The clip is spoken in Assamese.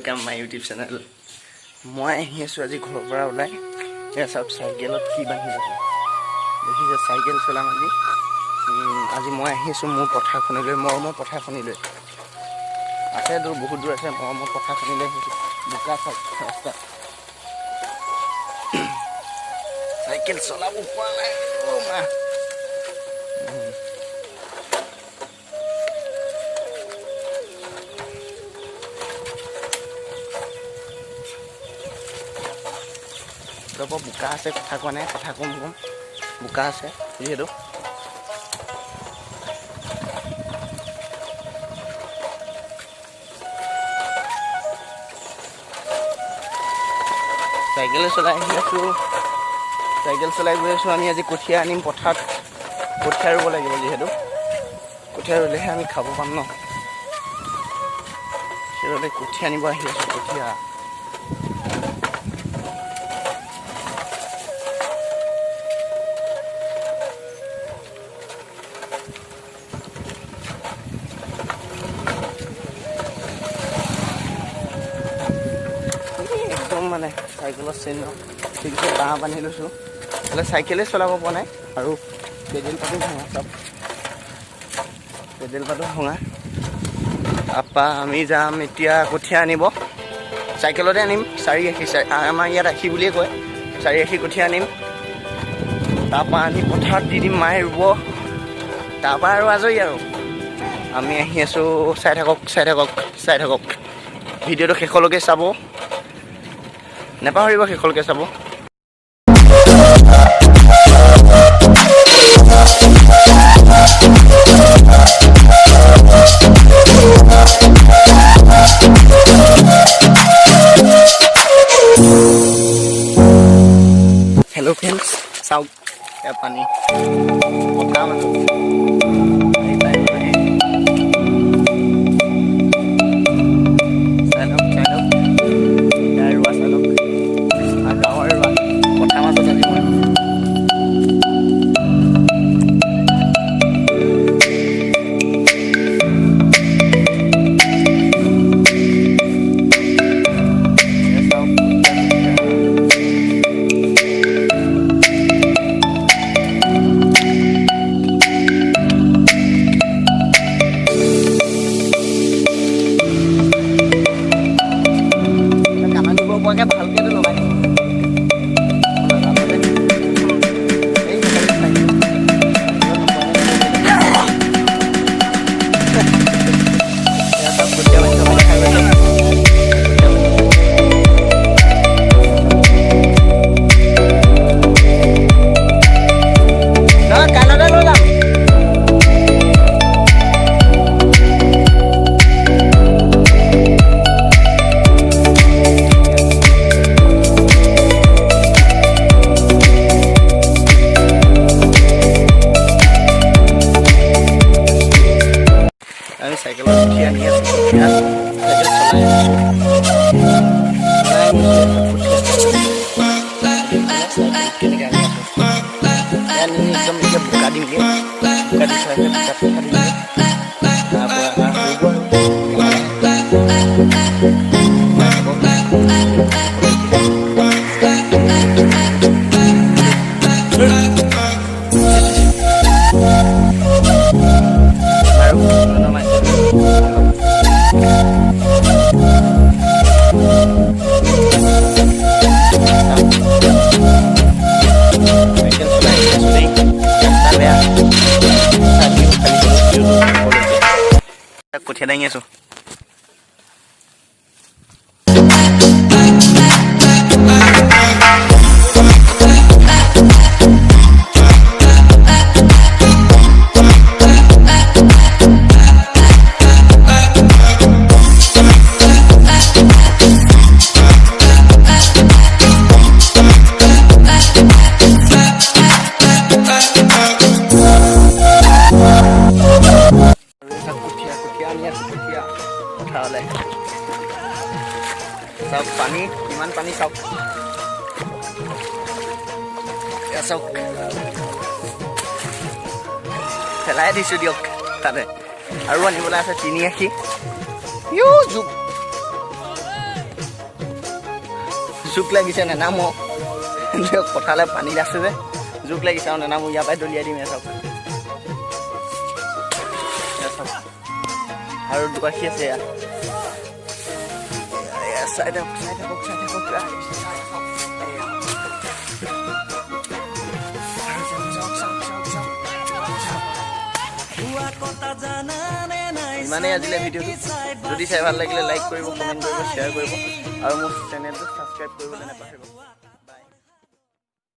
वेलकम माय यूट्यूब चैनल मैं आহি আছো আজি ঘৰৰ পৰা ওলাই এ সব সাইকেলত কি বান্ধি আছে দেখিছে সাইকেল চলাম আজি মই আহি আছো মোৰ পথাৰখনলৈ মই পথাৰখনলৈ আছে দূৰ বহুত দূৰ আছে মই পথাৰখনলৈ বোকা ৰাস্তা সাইকেল চলাব পৰা নাই ও মা বোকা আছে কথা কোৱা নাই কথা কম বোকা আছে যিহেতু সাইকেল চলাই গৈ আছো আমি আজি কঠীয়া আনিম পথাৰত কঠীয়া ৰুব লাগিব যিহেতু কঠীয়া ৰুলেহে আমি খাব পাম ন সেইবাবে কঠীয়া আনিব আহি আছো কঠীয়া মানে সাইকেলৰ চেইন ঠিক আছে বাঁহ বান্ধি লৈছোঁ হ'লে চাইকেলে চলাব পৰা নাই আৰু পেডেল পাতো ভঙা চব পেডেল পাতো ভঙা তাৰপৰা আমি যাম এতিয়া কঠীয়া আনিব চাইকেলতে আনিম 480 আমাৰ ইয়াত আশী বুলিয়ে কয় 480 কঠীয়া আনিম তাৰপৰা আনি পথাৰত দি দিম মায়ে ৰুব তাৰপৰা আৰু আজৰি আৰু আমি আহি আছোঁ চাই থাকক ভিডিঅ'টো শেষলৈকে চাব নেপাহৰিব শেষলৈকে চাব হেল্ল' ফ্ৰেণ্ডছ চাওক এয়া পানী পকা মানুহ সাইকেলত উঠি আনি আছো বোকা দিমগে কঠীয়া দাঙি আছো सब पानी इमान पानी सब চাওক পেলাই দিছোঁ দিয়ক তাতে আৰু আনিবলৈ আছে 380 ইউ জুপ জোক লাগিছে নেনামো পথাৰলৈ পানী আছে যে জোক লাগিছে আৰু নেনামো ইয়াৰ পৰাই দলিয়াই দিম চাওক আৰু দুকাশী আছে চাই থাকক ইমানেই আজিলৈ ভিডিঅ'টো যদি চাই ভাল লাগিলে লাইক কৰিব কমেণ্ট কৰিব শ্বেয়াৰ কৰিব আৰু মোৰ চেনেলটো ছাবস্ক্ৰাইব কৰিবলৈ নাপাহৰিব